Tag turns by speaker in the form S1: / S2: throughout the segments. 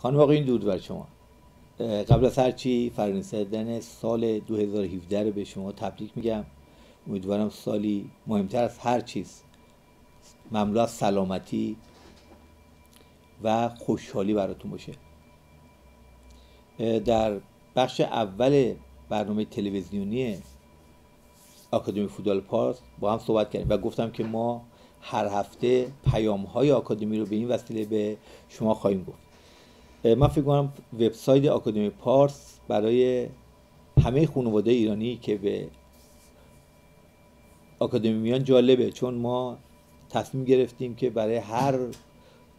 S1: خانم آقایون درود بر شما. قبل از هر چی فرارسیدن سال 2017 رو به شما تبریک میگم. امیدوارم سالی مهمتر از هر چیز مملو از سلامتی و خوشحالی براتون باشه. در بخش اول برنامه تلویزیونی آکادمی فوتبال پارس با هم صحبت کردیم و گفتم که ما هر هفته پیام‌های آکادمی رو به این وسیله به شما خواهیم گفت. من فکر کنم وبسایت آکادمی پارس برای همه خانواده ایرانی که به آکادمی میان جالبه، چون ما تصمیم گرفتیم که برای هر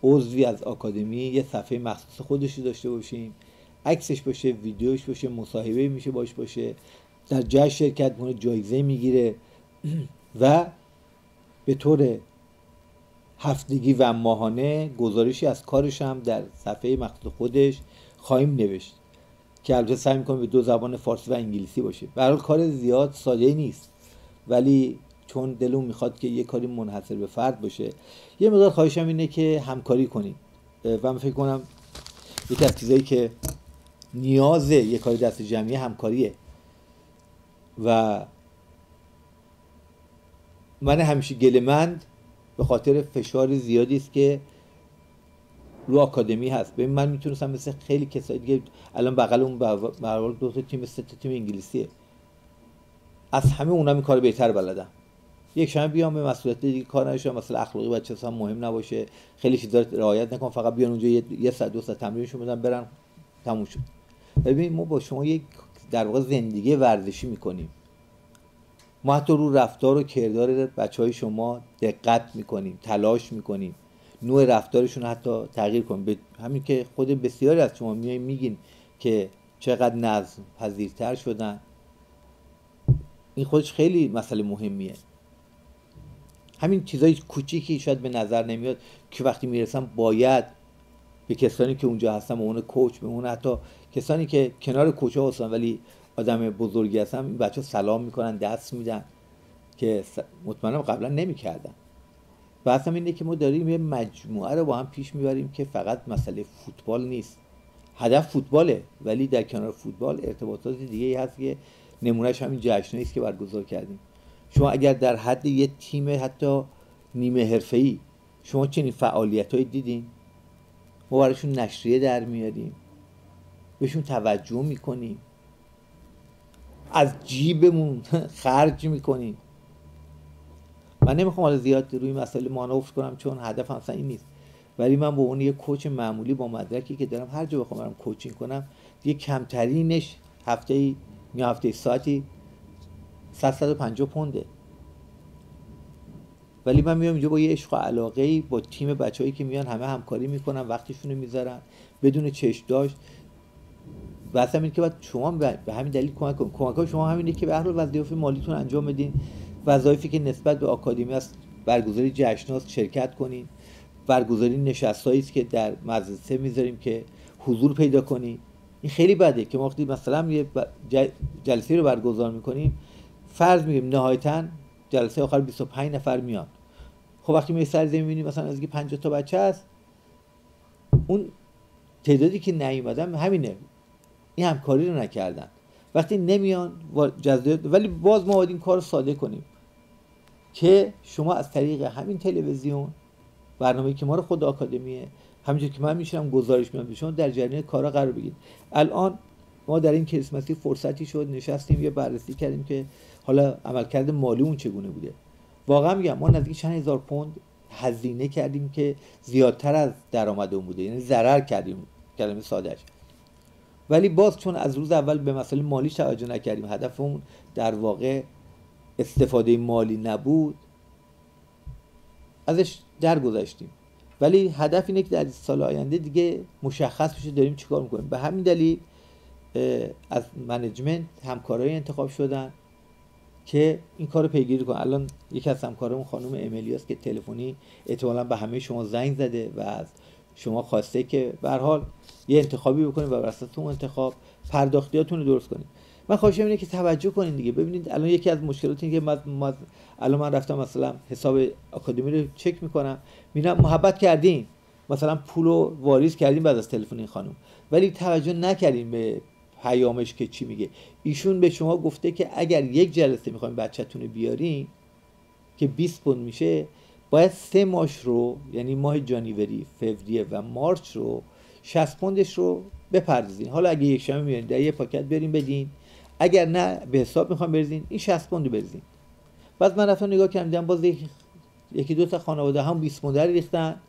S1: عضوی از آکادمی یه صفحه مخصوص خودشی داشته باشیم، عکسش باشه، ویدیوش باشه، مصاحبه میشه باشه، در جشن شرکت کنه، جایزه میگیره و به طور هفتگی و ماهانه گزارشی از کارش هم در صفحه مخصوص خودش خواهیم نوشت که البته سعی می‌کنم به دو زبان فارسی و انگلیسی باشه. به هر حال کار زیاد ساده نیست، ولی چون دلم میخواد که یه کاری منحصر به فرد باشه، یه مقدار خواهشم اینه که همکاری کنیم و من فکر کنم یکی از چیزایی که نیاز یه کاری دست جمعی همکاریه و من همیشه گله‌مند به خاطر فشار زیادی است که رو آکادمی هست. ببین من میتونستم مثل خیلی کسای دیگه، الان بغل اون برای دو تا تیم، سه تا تیم انگلیسیه، از همه اونا این کار بهتر بلدم. یک شب بیام به مسئولیت دیگه کار نشم، مثلا اخلاقی بچه‌ها هم مهم نباشه، خیلی چیزا رعایت نکنم، فقط بیان اونجا یه ساعت دو ساعت تمرینشون بدن برن، تموم شد. ببین ما با شما یک در واقع زندگی ورزشی میکنیم. ما حتی رو رفتار و کردار بچهای شما دقت میکنیم، تلاش میکنیم نوع رفتارشون حتی تغییر کنیم. به همین که خود بسیاری از شما میگین که چقدر نظم پذیرتر شدن، این خودش خیلی مسئله مهمیه. همین چیزای کوچیکی شاید به نظر نمیاد که وقتی میرسم باید به کسانی که اونجا هستن، به اون کوچ، به اون حتی کسانی که کنار کوچ ها هستن ولی آدم بزرگی هستن، این بچه سلام میکنن، دست میدن که مطمئنم قبلا نمیکردن. بحثم اینه که ما داریم یه مجموعه رو با هم پیش میبریم که فقط مسئله فوتبال نیست. هدف فوتباله، ولی در کنار فوتبال ارتباطات دیگه ای هست که نمونهش همین جشنایی است که برگزار کردیم. شما اگر در حد یه تیم حتی نیمه حرفه‌ای شما چنین فعالیتایی دیدین، ما براشون نشریه در میاریم، بهشون توجه میکنیم، از جیبمون خرج میکنیم. من نمیخوام حالا زیاد روی مسئله مانور کنم چون هدفم اصلا این نیست، ولی من با اون یه کوچ معمولی با مدرکی که دارم هر جا بخوام برم کوچینگ کنم، دیگه کمترینش هفته ساعتی 150 پونده. ولی من میام اینجا با یه عشق و علاقه‌ای با تیم بچه‌هایی که میان همه همکاری میکنن، وقتشون رو میذارن بدون چشم داشت. واسه همین که بعد شما به همین دلیل کمک کنید. کمک‌های شما همینه که به هر حال وظایف مالیتون انجام بدین، وظایفی که نسبت به آکادمی است، برگزاری جشن‌هاست شرکت کنین، برگزاری نشستایی است که در مدرسه میذاریم که حضور پیدا کنین. این خیلی بده که ما وقتی مثلا یه جلسه رو برگزار میکنیم، فرض میگیم نهایتاً جلسه آخر 25 نفر میان. خب وقتی می سر زمین میبینیم مثلا از 50 تا بچه هست، اون تعدادی که نیومدن همینه، این همکاری رو نکردن. وقتی نمیان جذاب، ولی باز ما باید این کار رو ساده کنیم که شما از طریق همین تلویزیون، برنامه‌ای که ما رو خود آکادمیه، همینجور که من میشم گزارش میدم، شما در جریان کارا قرار بگیرید. الان ما در این کریسمسی فرصتی شد نشستیم یه بررسی کردیم که حالا عملکرد مالی اون چگونه بوده. واقعا میگم ما نزدیک چند هزار پوند هزینه کردیم که زیادتر از درآمد اون بوده، یعنی ضرر کردیم، کلمه سادهش. ولی باز چون از روز اول به مسئله مالی توجه نکردیم، هدفمون در واقع استفاده مالی نبود، ازش درگذشتیم. ولی هدف اینه که در سال آینده دیگه مشخص بشه داریم چیکار میکنیم. به همین دلیل از منیجمنت همکارای انتخاب شدن که این کارو پیگیری کنن. الان یکی از همکارامون خانم امیلیاست که تلفنی احتمالاً به همه شما زنگ زده و از شما خواسته که به هر حال یه انتخابی بکنید و بر اساس اون انتخاب پرداختیاتون رو درست کنید. من خواهشم اینه که توجه کنین دیگه. ببینید الان یکی از مشکلات اینه که الان من رفتم مثلا حساب آکادمی رو چک میکنم، میبینم محبت کردین، مثلا پولو واریز کردیم بعد از تلفن این خانم، ولی توجه نکردیم به پیامش که چی میگه. ایشون به شما گفته که اگر یک جلسه میخوایم بچه‌تون رو بیارین که 20 پوند میشه، باید 3 ماهش رو، یعنی ماه جانیوری، فوریه و مارچ رو 60 پوندش رو بپردازین. حالا اگه یک شنبه میارین در یه پاکت بریم بدین، اگر نه به حساب میخوام بریزین، این 60 پوند رو بریزین. بعد من رفتم نگاه کردم، باز یکی دو تا خانواده هم 20 پوند رو ریختن.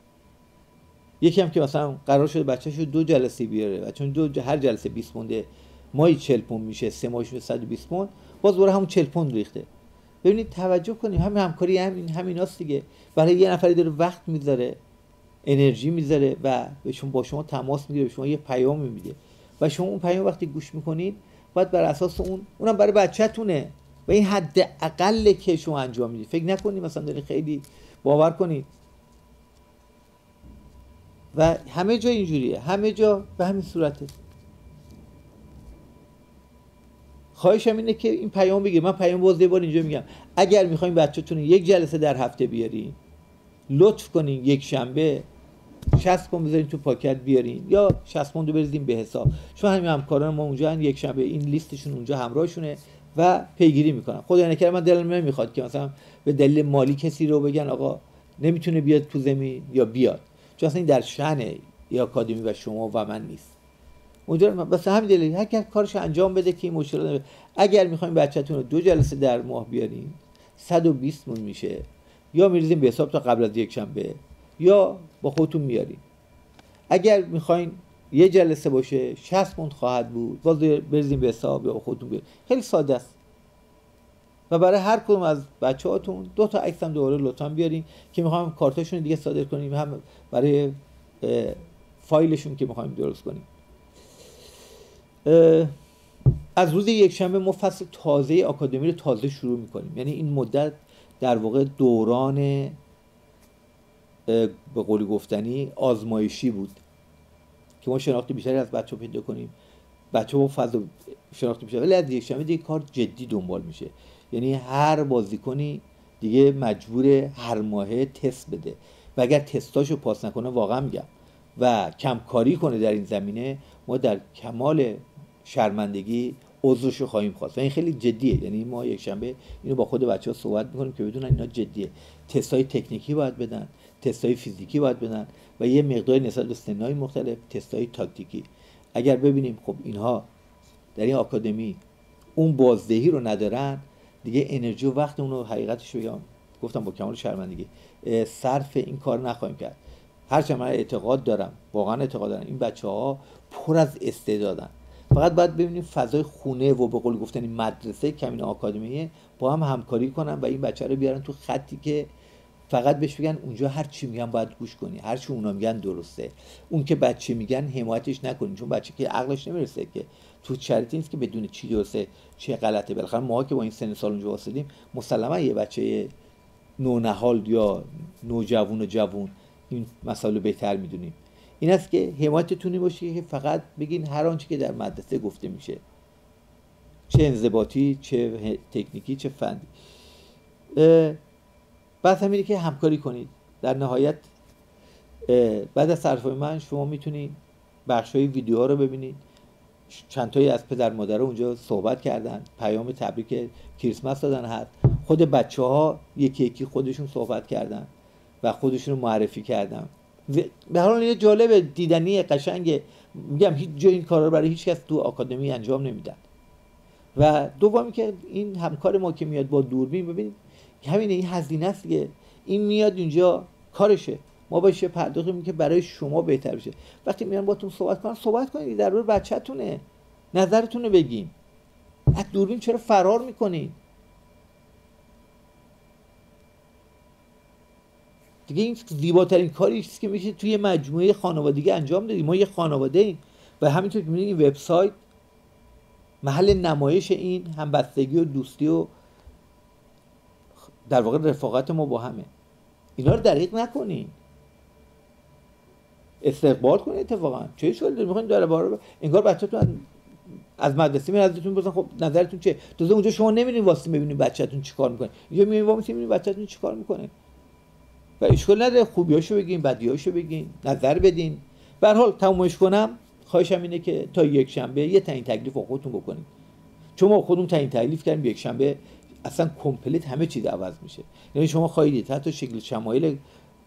S1: یکی هم که مثلا قرار شده بچه‌شو 2 جلسه بیاره و چون هر جلسه 20 پونده، ماهی 40 پوند میشه، 3 ماهش میشه 120 پوند، باز دوره همون 40 پوند ریخته. ببینید توجه کنیم، همکاری همیناست دیگه. برای یه نفری داره وقت میذاره، انرژی میذاره و با شما تماس میگیره، به شما یه پیام میده و شما اون پیام وقتی گوش میکنید باید بر اساس اونم برای بچه‌تونه و این حد اقله که شما انجام میدید. فکر نکنید مثلا دارین خیلی، باور کنید. و همه جا اینجوریه، همه جا به همین صورته. خواهشم اینه که این پیام بگیر. من پیام باز یه بار اینجا میگم، اگر میخواین بچه‌تون یک جلسه در هفته بیارین، لطف کنین یک شنبه 60 پوند بذارین تو پاکت بیارین یا 60 پوند رو بریزین به حساب. چون همین همکاران ما اونجا یک شنبه این لیستشون اونجا همراهشونه و پیگیری میکنن. خدای نکرده من دلم نمیخواد که مثلا به دلیل مالی کسی رو بگن آقا نمیتونه بیاد تو زمین یا بیاد، چون اصلا این در شأن یا آکادمی و شما و من نیست. اونجا بس همین دلیل هر کس کارش انجام بده که این مشکل. اگر میخواین بچه‌تون رو 2 جلسه در ماه بیارین 120 پوند میشه، یا میریزین به حساب تا قبل از یک شنبه یا با خودتون میارین. اگر میخواین یه جلسه باشه 60 پوند خواهد بود، باز بریزین به حساب یا خودتون بیارین. خیلی ساده است. و برای هر کدوم از بچه‌هاتون 2 تا عکس هم دوباره لطفا بیارین که میخوام کارتاشون دیگه صادر کنیم، هم برای فایلشون که میخوایم درست کنیم. از روز یک شنبه ما فصل تازه آکادمی رو تازه شروع میکنیم. یعنی این مدت در واقع دوران به قولی گفتنی آزمایشی بود که ما شناخت بیشتری از بچه‌ها پیدا کنیم، بچه‌ها فاز شناخت بیشتری. ولی از یک شنبه دیگه کار جدی دنبال میشه. یعنی هر بازیکنی دیگه مجبور هر ماهه تست بده و اگر تستاشو پاس نکنه، واقعا میگم، و کمکاری کنه در این زمینه، ما در کمال شرمندگی عذرشو خواهیم خواست. و این خیلی جدیه. یعنی ما یک شنبه اینو با خود بچه‌ها صحبت میکنیم که بدونن اینا جدیه. تستای تکنیکی باید بدن، تستای فیزیکی باید بدن و یه مقدار نسبت به سن‌های مختلف تستای تاکتیکی. اگر ببینیم خب اینها در این آکادمی اون بازدهی رو ندارن، دیگه انرژی و وقت اون رو حقیقتش بگم، گفتم با کمال شرمندگی، صرف این کار نخواهیم کرد. هرچند من اعتقاد دارم، واقعا اعتقاد دارم این بچه‌ها پر از استعدادن، فقط باید ببینیم فضای خونه و به قول گفتنی مدرسه کمین آکادمیه با هم همکاری کنن و این بچه رو بیارن تو خطی که فقط بهش بگن اونجا هر چی میگن باید گوش کنی، هر چی اونا میگن درسته. اون که بچه میگن حمایتش نکنین، چون بچه که عقلش نمیرسه که تو شرایطی نیست که بدون چی درسته چه غلطه. بالاخره ما که با این سن سال اونجا واسدیم، مسلما یه بچه نونهال یا نوجوان و جوون این مسائل بهتر میدونیم. این است که حمایتتون باشه که فقط بگین هر آنچه که در مدرسه گفته میشه، چه انضباطی، چه تکنیکی، چه فنی. بعد همینه که همکاری کنید. در نهایت بعد از حرفای من شما میتونید بخشای ویدیوها رو ببینید. چند تایی از پدر مادر اونجا صحبت کردن، پیام تبریک کریسمس دادن، هست خود بچه‌ها یکی یکی خودشون صحبت کردن و خودشون رو معرفی کردن. به هر حال این جالبه، دیدنی، قشنگه. میگم هیچ جای این کارا رو برای هیچ کس تو آکادمی انجام نمیدن. و دومی که این همکار ما که میاد با دوربین، ببینید همین این هزینه است که این میاد اینجا کارشه، ما باشه پرداخت می‌کنیم که برای شما بهتر بشه. وقتی میان باتون صحبت کنید در مورد بچه‌تونه، نظرتون رو بگین. از دوربین چرا فرار میکنین؟ دیگه این زیباترین کاری است که میشه توی مجموعه خانوادگی انجام بدید. ما یه خانواده ایم و همینطور که می‌بینید این وبسایت محل نمایش این همبستگی و دوستی و در واقع رفاقت ما با همه. اینا رو دریغ نکنین، استقبال کنین. اتفاقا چه اشکالی داره؟ میخواین در باره انگار بچه‌تون از مدرسه میاد ازتون بپرسن خب نظرتون چیه؟ اونجا شما نمیرین واسه ببینید بچه‌تون چیکار میکنه، اینجا میرین واسه ببینید بچه‌تون چیکار میکنه. و اشکال نداره خوبیاشو بگین، بدیاشو بگین، نظر بدین. به هر حال تمومش کنم، خواهشم اینه که تا یک شنبه یه تعیین تکلیف خودتون بکنید، چون ما خودمون تعیین تکلیف کردیم یک شنبه اصلا کامپلیت همه چیز عوض میشه. یعنی شما خواهید حتی شکل شمایل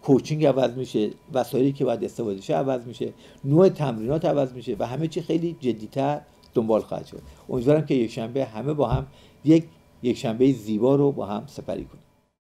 S1: کوچینگ عوض میشه، وسایلی که باید استفاده شه عوض میشه، نوع تمرینات عوض میشه و همه چی خیلی جدی‌تر دنبال خواهد شد. امیدوارم که یک شنبه همه با هم یک شنبه زیبا رو با هم سپری کنیم.